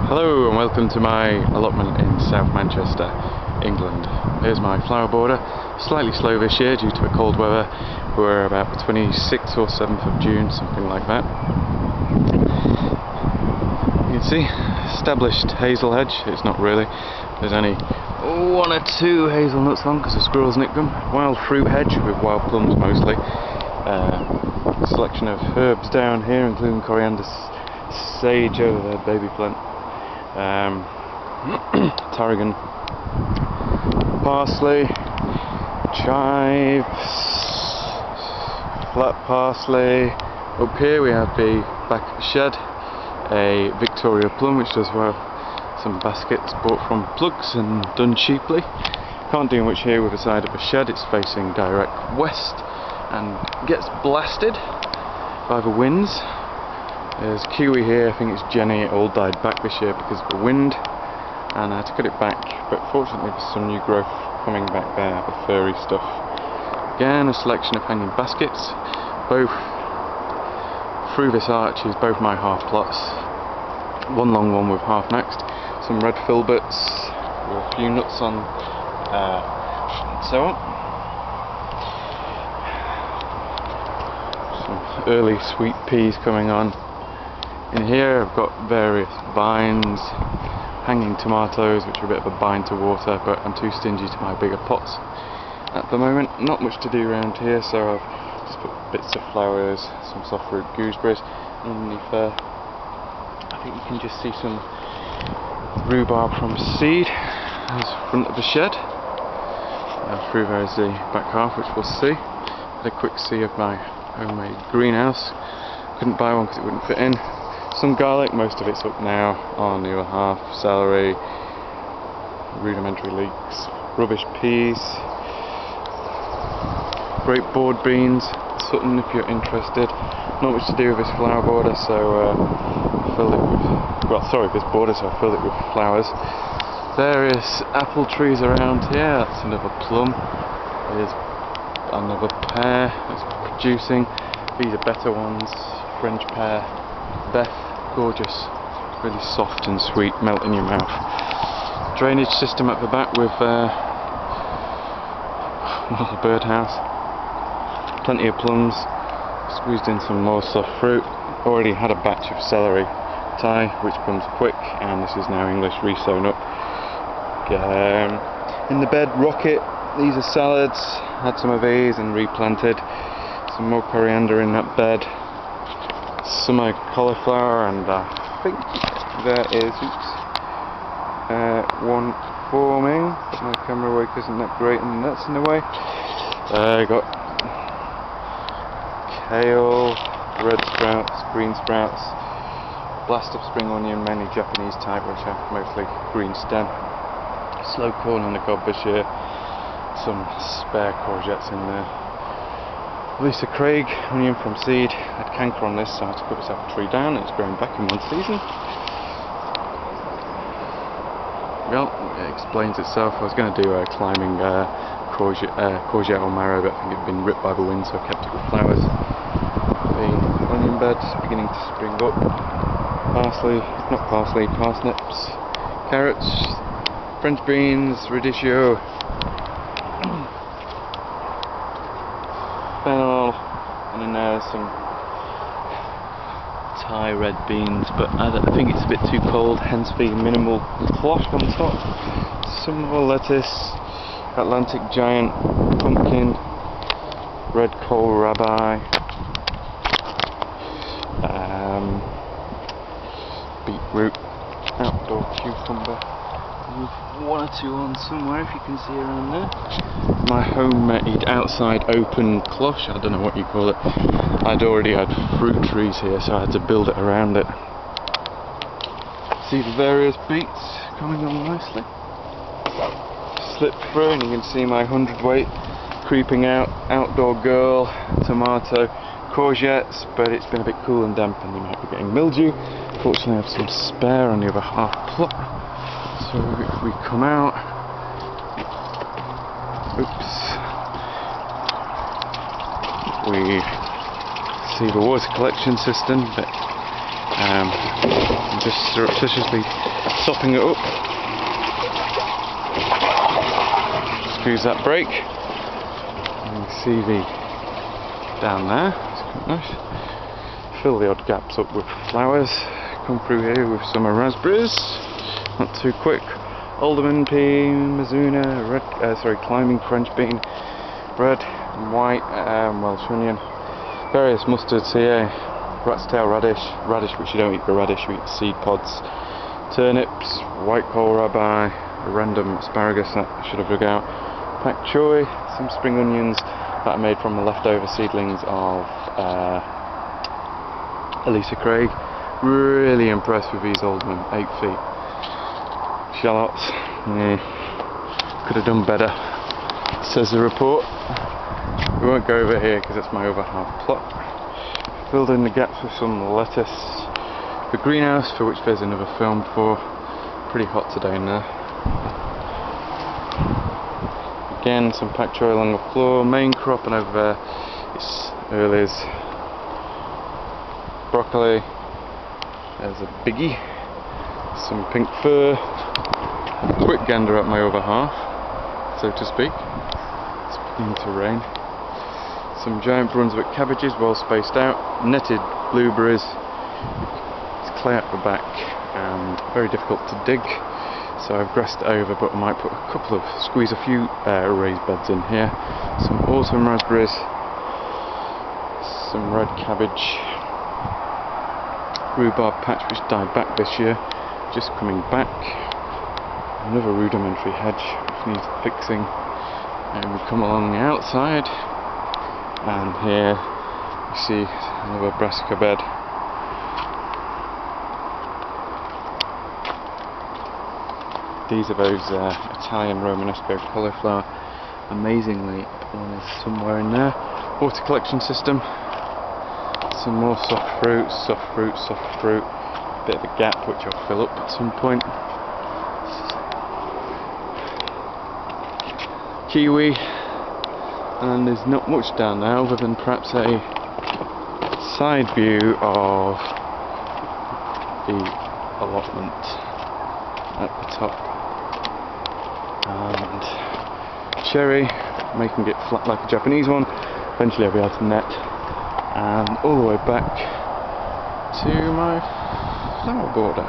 Hello and welcome to my allotment in South Manchester, England. Here's my flower border. Slightly slow this year due to the cold weather. We're about the 26th or 7th of June, something like that. You can see, established hazel hedge. It's not really. There's only one or two hazelnuts on because the squirrels nicked them. Wild fruit hedge with wild plums mostly. Selection of herbs down here, including coriander, sage over there, baby plant. Tarragon, parsley, chives, flat parsley. Up here we have the back of the shed, a Victoria plum which does well, some baskets bought from plugs and done cheaply. Can't do much here with the side of the shed, it's facing direct west and gets blasted by the winds. There's kiwi here, I think it's Jenny, it all died back this year because of the wind and I had to cut it back, but fortunately there's some new growth coming back there, the furry stuff. Again, a selection of hanging baskets, both through this arch is both my half plots, one long one with half next, some red filberts with a few nuts on, and so on. Some early sweet peas coming on. In here I've got various vines, hanging tomatoes which are a bit of a bind to water, but I'm too stingy to buy bigger pots at the moment. Not much to do around here, so I've just put bits of flowers, some soft fruit gooseberries. Underneath there I think you can just see some rhubarb from seed as front of the shed. Through there is the back half which we'll see. Had a quick see of my homemade greenhouse. Couldn't buy one because it wouldn't fit in. Some garlic, most of it's up now, on the other half, celery, rudimentary leeks, rubbish peas, great board beans, Sutton if you're interested. Not much to do with this flower border, so filled it with, this border, so I filled it with flowers. Various apple trees around here, that's another plum, there's another pear that's producing, these are better ones, French pear, Beth, gorgeous, really soft and sweet, melt in your mouth. Drainage system at the back with a birdhouse, plenty of plums, squeezed in some more soft fruit. Already had a batch of celery Thai which comes quick, and this is now English re-sown up. In the bed, rocket, these are salads, had some of these and replanted. Some more coriander in that bed. Some cauliflower, and I think there is one forming, but my camera work isn't that great and that's in the way. I got kale, red sprouts, green sprouts, blast of spring onion, mainly Japanese type, which are mostly green stem, slow corn on the cob this year, some spare courgettes in there. Lisa Craig, onion from seed, had canker on this, so I had to cut this apple tree down. It's growing back in one season. Well, it explains itself. I was going to do a climbing courgette or marrow, but I think it had been ripped by the wind, so I kept it with flowers. The onion bed's beginning to spring up. Parsnips, carrots, French beans, radicchio, fennel, and then there's some Thai red beans, but I think it's a bit too cold, hence the minimal cloth on top. Some more lettuce, Atlantic giant, pumpkin, red kohlrabi, beetroot, outdoor cucumber, one or two on somewhere if you can see around there. My homemade outside open cloche, I don't know what you call it. I'd already had fruit trees here, so I had to build it around it. See the various beets coming on nicely. Slip through and you can see my 100-weight creeping out, outdoor girl, tomato, courgettes, but it's been a bit cool and damp and you might be getting mildew. Fortunately I have some spare on the other half plot. So if we come out, we see the water collection system, but I'm just surreptitiously stopping it up. Squeeze that brake. And you see the down there. It's quite nice. Fill the odd gaps up with flowers. Come through here with summer raspberries. Not too quick. Alderman pea, Mizuna, climbing French bean, red and white, Welsh onion, various mustards here, rat's tail radish, which you don't eat the radish, you eat the seed pods, turnips, white kohlrabi, a random asparagus that I should have dug out, pak choy, some spring onions that are made from the leftover seedlings of Elisa Craig. Really impressed with these Alderman, 8 feet. Shallots, could have done better, says the report. We won't go over here because it's my over half plot. Filled in the gaps with some lettuce. The greenhouse, for which there's another film for. Pretty hot today in there. Again, some pak choy along the floor. Main crop, and over there it's earlies, broccoli. There's a biggie. Some pink fir. Quick gander at my over half, so to speak. It's beginning to rain. Some giant Brunswick cabbages, well spaced out. Netted blueberries. It's clay at the back and very difficult to dig, so I've grassed it over, but I might squeeze a few raised beds in here. Some autumn raspberries. Some red cabbage. Rhubarb patch which died back this year, just coming back. Another rudimentary hedge which needs fixing, and we come along the outside, and here you see another brassica bed. These are those Italian Romanesco cauliflower. Amazingly, one is somewhere in there. Water collection system. Some more soft fruit. Bit of a gap which I'll fill up at some point. Kiwi, and there's not much down there other than perhaps a side view of the allotment at the top, and cherry, making it flat like a Japanese one. Eventually I'll be able to net, and all the way back to my flower border.